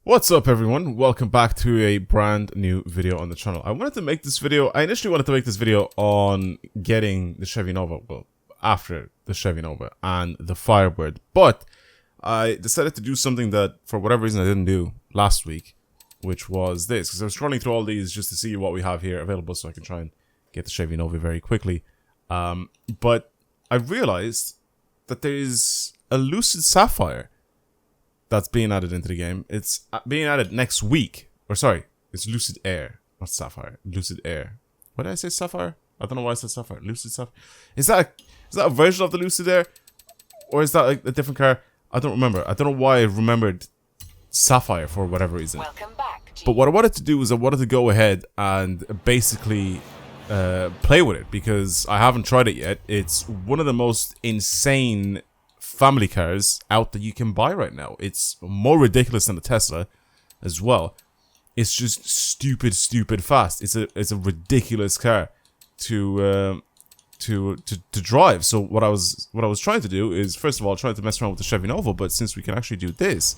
What's up everyone, welcome back to a brand new video on the channel. I initially wanted to make this video on getting the Chevy Nova, well, after the Chevy Nova and the Firebird, but I decided to do something that, for whatever reason, I didn't do last week, which was this, because I was scrolling through all these just to see what we have here available so I can try and get the Chevy Nova very quickly, but I realized that there is a Lucid Sapphire that's being added into the game. It's being added next week. Or sorry, it's Lucid Air. Not Sapphire. Lucid Air. Why did I say Sapphire? I don't know why I said Sapphire. Lucid Sapphire. Is that a version of the Lucid Air? Or is that like a different car? I don't remember. I don't know why I remembered Sapphire for whatever reason. Welcome back, but what I wanted to do is I wanted to go ahead and basically play with it, because I haven't tried it yet. It's one of the most insane family cars out that you can buy right now. It's more ridiculous than the Tesla as well. It's just stupid fast. It's a ridiculous car to drive. So what I was trying to do is, first of all, try to mess around with the Chevy Nova, but since we can actually do this,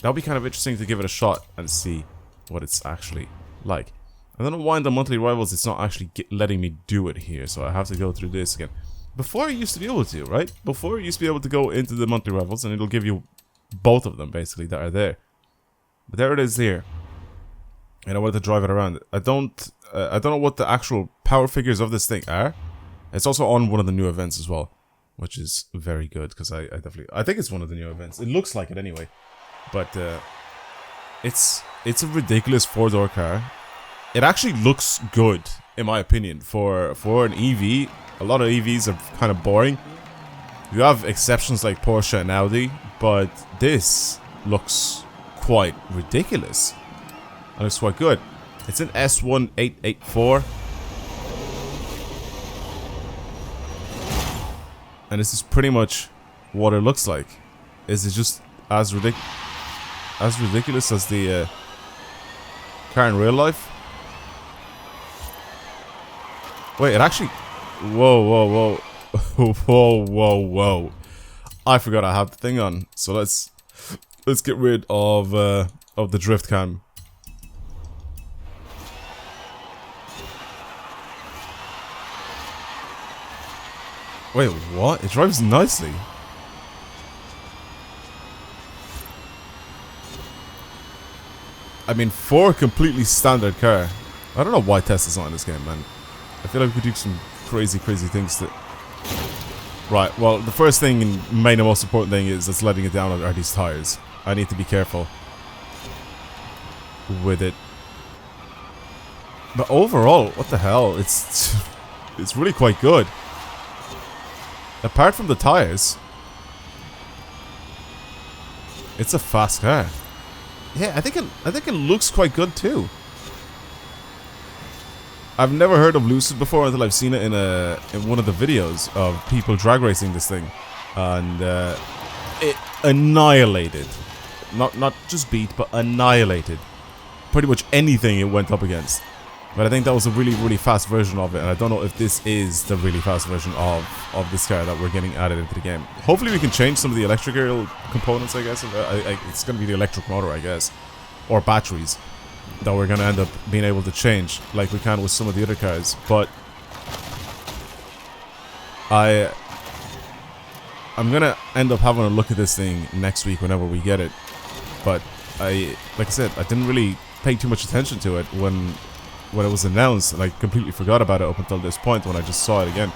that'll be kind of interesting to give it a shot and see what it's actually like. I don't know why in the monthly rivals it's not actually letting me do it here, so I have to go through this again. Before I used to be able to, right? Before I used to be able to go into the monthly rivals and it'll give you both of them basically that are there. But there it is here. And I wanted to drive it around. I don't know what the actual power figures of this thing are. It's also on one of the new events as well, which is very good because I think it's one of the new events. It looks like it anyway. But it's a ridiculous four-door car. It actually looks good in my opinion for an EV. A lot of EVs are kind of boring. You have exceptions like Porsche and Audi, but this looks quite ridiculous. It looks quite good. It's an S1884. And this is pretty much what it looks like. Is it just as ridiculous as the car in real life? Wait, it actually... Whoa. Whoa. I forgot I have the thing on. So let's get rid of the drift cam. Wait, what? It drives nicely. I mean, for a completely standard car. I don't know why Tesla's not in this game, man. I feel like we could do some crazy things to... Right, well, the first thing and main and most important thing is that's letting it down are these tires. I need to be careful with it. But overall, what the hell? It's really quite good. Apart from the tires, it's a fast car. Yeah, I think it looks quite good too. I've never heard of Lucid before until I've seen it in one of the videos of people drag racing this thing, and it annihilated, not just beat, but annihilated pretty much anything it went up against. But I think that was a really fast version of it, and I don't know if this is the really fast version of this car that we're getting added into the game. Hopefully we can change some of the electrical components, I guess. It's going to be the electric motor, I guess, or batteries that we're going to end up being able to change like we can with some of the other cars. But I'm going to end up having a look at this thing next week whenever we get it. But like I said, I didn't really pay too much attention to it when it was announced, and I completely forgot about it up until this point when I just saw it again.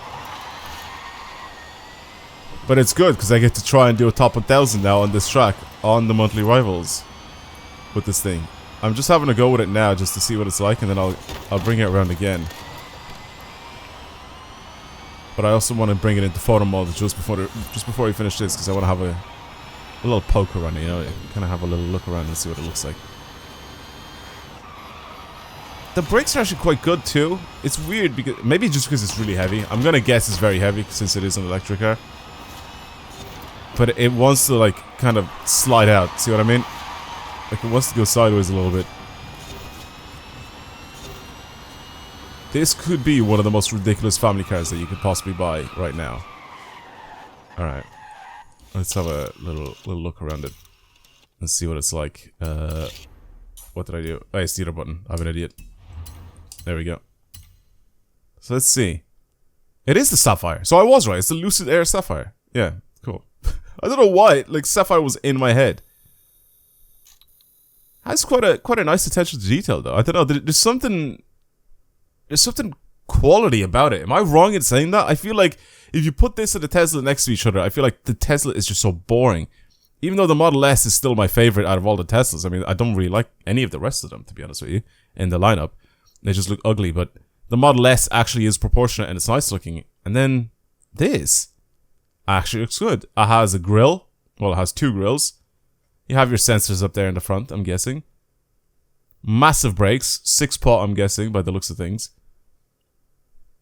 But it's good because I get to try and do a top 1000 now on this track on the monthly rivals with this thing. I'm just having a go with it now just to see what it's like, and then I'll bring it around again. But I also want to bring it into photo mode just before we finish this, because I want to have a little poke around it, you know, kind of have a little look around and see what it looks like. The brakes are actually quite good too. It's weird because maybe just because it's really heavy. I'm gonna guess it's very heavy since it is an electric car. But it wants to like kind of slide out. See what I mean? Like it wants to go sideways a little bit. This could be one of the most ridiculous family cars that you could possibly buy right now. Alright. Let's have a little look around it. Let's see what it's like. What did I do? Oh, it's the other button. I'm an idiot. There we go. So let's see. It is the Sapphire. So I was right. It's the Lucid Air Sapphire. Yeah, cool. I don't know why. Like, Sapphire was in my head. Has quite a nice attention to detail, though. I don't know. There's something quality about it. Am I wrong in saying that? I feel like if you put this and the Tesla next to each other, I feel like the Tesla is just so boring. Even though the Model S is still my favorite out of all the Teslas. I mean, I don't really like any of the rest of them, to be honest with you, in the lineup. They just look ugly, but the Model S actually is proportionate and it's nice looking. And then this actually looks good. It has a grille. Well, it has two grills. You have your sensors up there in the front, I'm guessing. Massive brakes. 6-pot, I'm guessing, by the looks of things.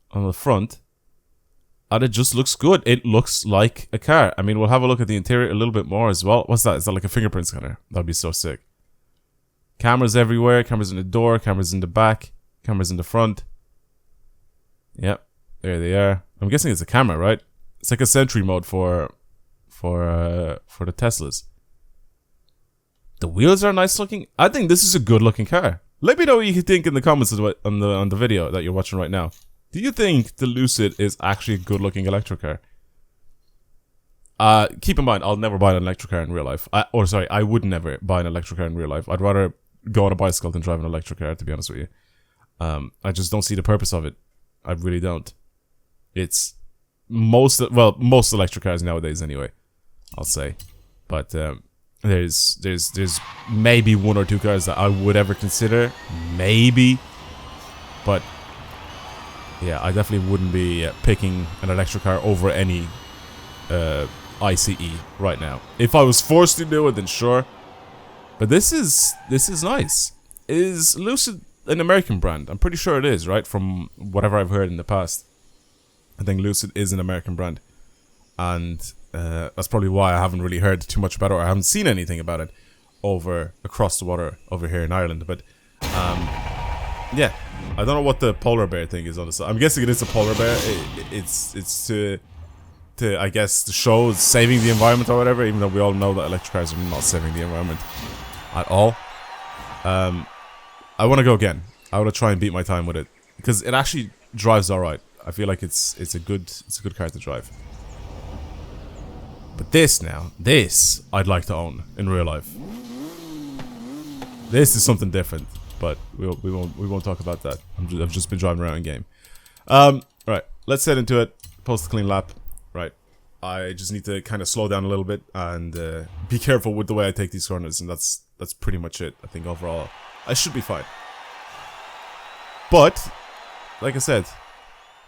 On the front. And it just looks good. It looks like a car. I mean, we'll have a look at the interior a little bit more as well. What's that? Is that like a fingerprint scanner? That'd be so sick. Cameras everywhere. Cameras in the door. Cameras in the back. Cameras in the front. Yep. There they are. I'm guessing it's a camera, right? It's like a sentry mode for the Teslas. The wheels are nice looking. I think this is a good looking car. Let me know what you think in the comments on the video that you're watching right now. Do you think the Lucid is actually a good looking electric car? Keep in mind, I'll never buy an electric car in real life. I would never buy an electric car in real life. I'd rather go on a bicycle than drive an electric car, to be honest with you. I just don't see the purpose of it. I really don't. It's most electric cars nowadays anyway, I'll say. But there's maybe one or two cars that I would ever consider, maybe. But yeah, I definitely wouldn't be picking an electric car over any ICE right now. If I was forced to do it, then sure. But this is nice. Is Lucid an American brand? I'm pretty sure it is, right? From whatever I've heard in the past. I think Lucid is an American brand. And that's probably why I haven't really heard too much about it, or I haven't seen anything about it across the water over here in Ireland. But yeah, I don't know what the polar bear thing is on the side. I'm guessing it is a polar bear. It's to I guess to show saving the environment or whatever. Even though we all know that electric cars are not saving the environment at all. I want to go again. I want to try and beat my time with it because it actually drives all right. I feel like it's a good car to drive. But this I'd like to own in real life. This is something different, but we won't talk about that. I've just been driving around in game. Right, let's head into it. Post a clean lap. Right, I just need to kind of slow down a little bit and be careful with the way I take these corners, and that's pretty much it. I think overall I should be fine. But like I said,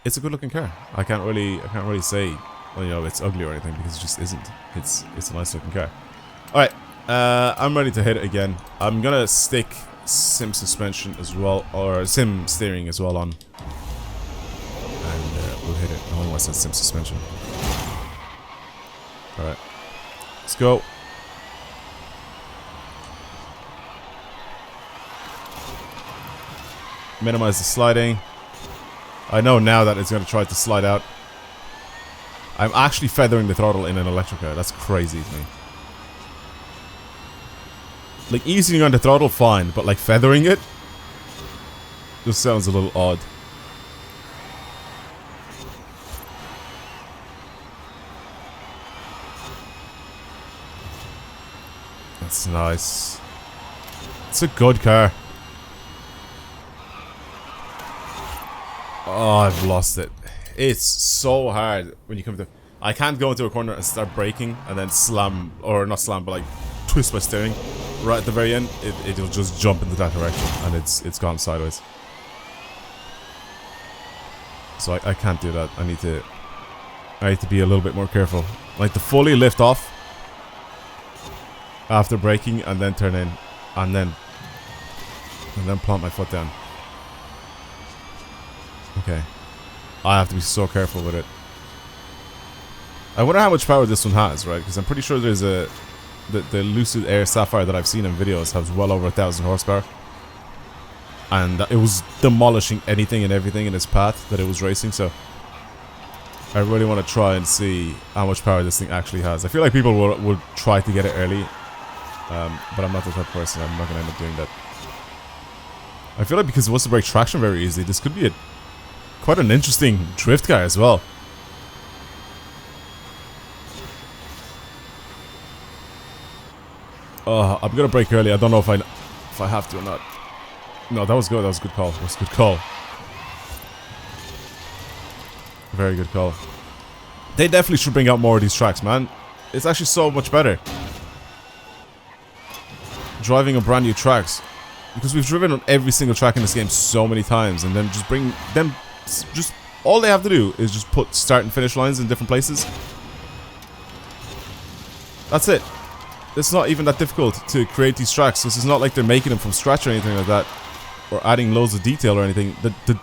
it's a good looking car. I can't really say, well, you know, it's ugly or anything because it just isn't. It's a nice looking car. All right, I'm ready to hit it again. I'm gonna stick sim suspension as well, or sim steering as well on, and we'll hit it. I don't know why I said sim suspension. All right, let's go. Minimize the sliding. I know now that it's going to try to slide out. I'm actually feathering the throttle in an electric car. That's crazy to me. Like, easing on the throttle, fine. But, like, feathering it? Just sounds a little odd. That's nice. It's a good car. Oh, I've lost it. It's so hard when you come to... I can't go into a corner and start braking and then slam, or not slam, but like twist my steering right at the very end. It'll just jump into that direction and it's gone sideways. So I can't do that. I need to be a little bit more careful. Like to fully lift off after braking and then turn in and then plant my foot down. Okay. I have to be so careful with it. I wonder how much power this one has, right? Because I'm pretty sure there's the Lucid Air Sapphire that I've seen in videos has well over 1,000 horsepower. And it was demolishing anything and everything in its path that it was racing, so I really want to try and see how much power this thing actually has. I feel like people will try to get it early But I'm not the type of person. I'm not going to end up doing that. I feel like because it wants to break traction very easily, this could be quite an interesting drift car as well. I'm going to brake early. I don't know if I have to or not. No, that was good. That was a good call. That was a good call. Very good call. They definitely should bring out more of these tracks, man. It's actually so much better. Driving on brand new tracks. Because we've driven on every single track in this game so many times. And then just bring them... Just all they have to do is just put start and finish lines in different places. That's it. It's not even that difficult to create these tracks. This is not like they're making them from scratch or anything like that. Or adding loads of detail or anything. The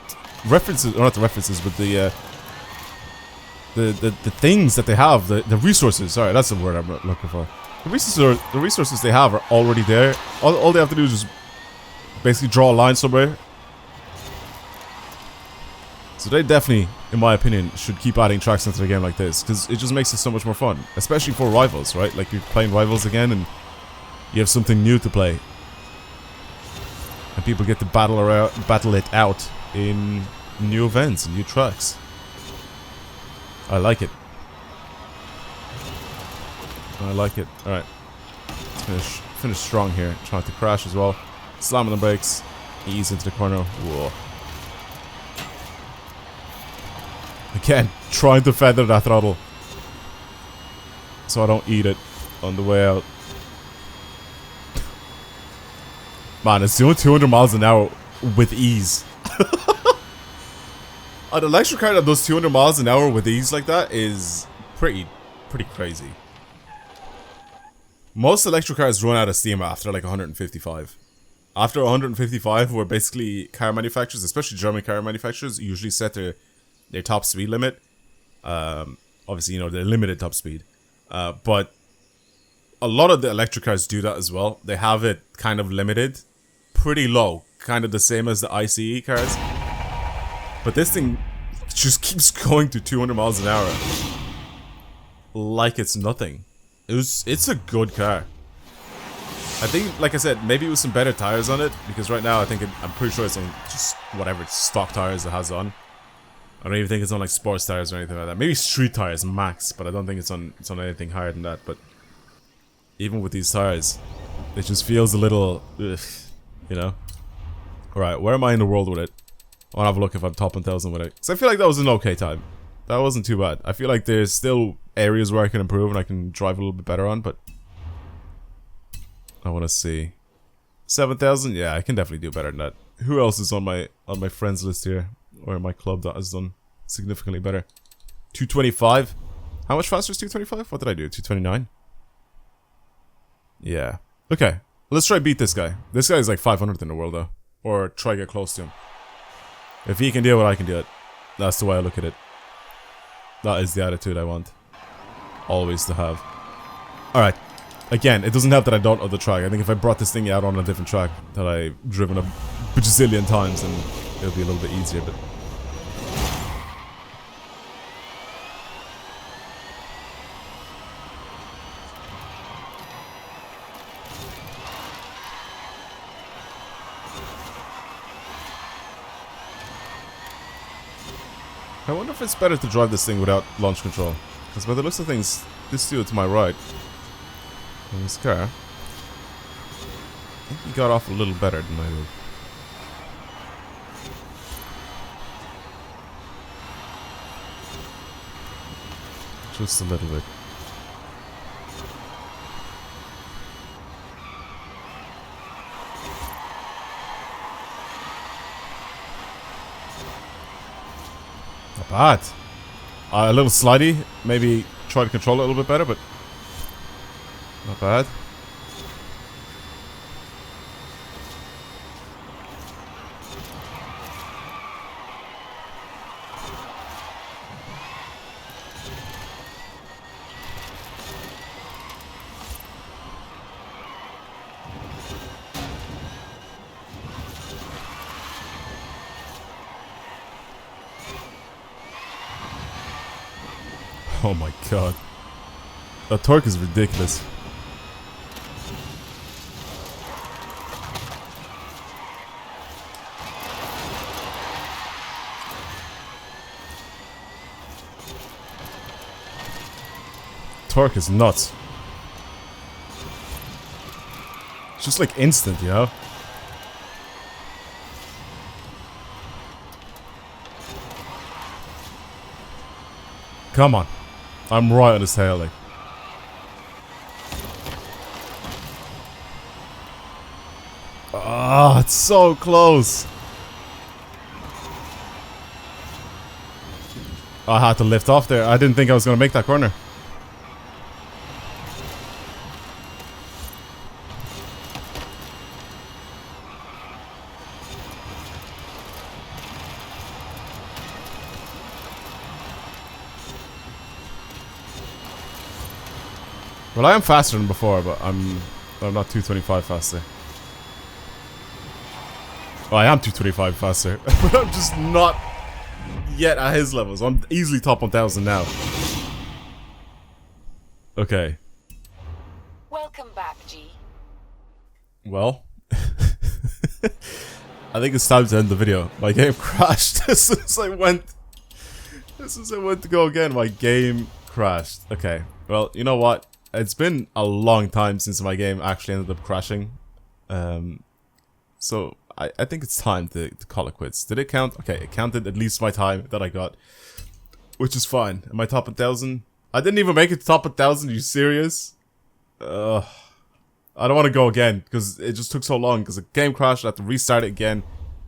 references... Or not the references, but the things that they have, the resources, sorry, that's the word I'm looking for. The resources they have are already there. All they have to do is just basically draw a line somewhere. So they definitely, in my opinion, should keep adding tracks into the game like this, because it just makes it so much more fun, especially for rivals, right? Like you're playing rivals again and you have something new to play. And people get to battle it out in new events and new tracks. I like it. I like it. Alright. Let's finish strong here. Trying to crash as well. Slamming the brakes. Ease into the corner. Whoa. Again, trying to feather that throttle. So I don't eat it on the way out. Man, it's doing 200 miles an hour with ease. An electric car that does 200 miles an hour with ease like that is pretty crazy. Most electric cars run out of steam after like 155. After 155, where basically car manufacturers, especially German car manufacturers, usually set their top speed limit. Obviously, you know, their limited top speed. But a lot of the electric cars do that as well. They have it kind of limited, pretty low, kind of the same as the ICE cars. But this thing just keeps going to 200 miles an hour. Like it's nothing. It's a good car. I think, like I said, maybe with some better tires on it. Because right now, I'm pretty sure it's on just whatever stock tires it has on. I don't even think it's on like sports tires or anything like that. Maybe street tires max, but I don't think it's on anything higher than that. But even with these tires, it just feels a little, ugh, you know. All right, where am I in the world with it? I want to have a look if I'm top 1,000 with it. Because I feel like that was an okay time. That wasn't too bad. I feel like there's still areas where I can improve and I can drive a little bit better on, but I want to see. 7,000? Yeah, I can definitely do better than that. Who else is on my friends list here? Or in my club that has done significantly better? 225? How much faster is 225? What did I do? 229? Yeah. Okay. Let's try beat this guy. This guy is like 500th in the world though. Or try get close to him. If he can do it, I can do it. That's the way I look at it. That is the attitude I want. Always to have. Alright. Again, it doesn't help that I don't know the track. I think if I brought this thing out on a different track that I've driven a bajillion times, then it'll be a little bit easier, but... I wonder if it's better to drive this thing without launch control. Because by the looks of things, this dude to my right, in this car, I think he got off a little better than I did. Just a little bit. Not bad. A little slidey. Maybe try to control it a little bit better, but not bad. Oh my god. That torque is ridiculous. torque is nuts. It's just like instant, you know? Come on. I'm right on his tail, like. Oh, it's so close. I had to lift off there. I didn't think I was going to make that corner. Well, I am faster than before, but I'm not 225 faster. Well, I am 225 faster, but I'm just not yet at his levels. I'm easily top 1000 now. Okay. Welcome back, G. Well, I think it's time to end the video. My game crashed as soon as I went to go again. My game crashed. Okay. Well, you know what? It's been a long time since my game actually ended up crashing. So I think it's time to call it quits. Did it count? Okay, it counted at least my time that I got, which is fine. Am I top 1000? I didn't even make it to top 1000. Are you serious? I don't want to go again because it just took so long. Because the game crashed, I had to restart it again.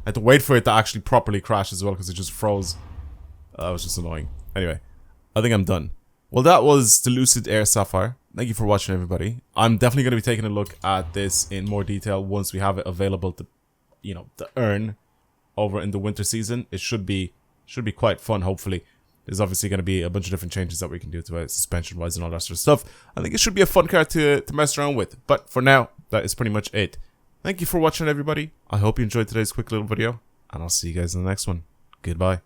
I had to wait for it to actually properly crash as well because it just froze. That was just annoying. Anyway, I think I'm done. Well, that was the Lucid Air Sapphire. Thank you for watching, everybody. I'm definitely going to be taking a look at this in more detail once we have it available to, you know, to earn over in the winter season. It should be quite fun, hopefully. There's obviously going to be a bunch of different changes that we can do to it, suspension-wise and all that sort of stuff. I think it should be a fun car to mess around with. But for now, that is pretty much it. Thank you for watching, everybody. I hope you enjoyed today's quick little video, and I'll see you guys in the next one. Goodbye.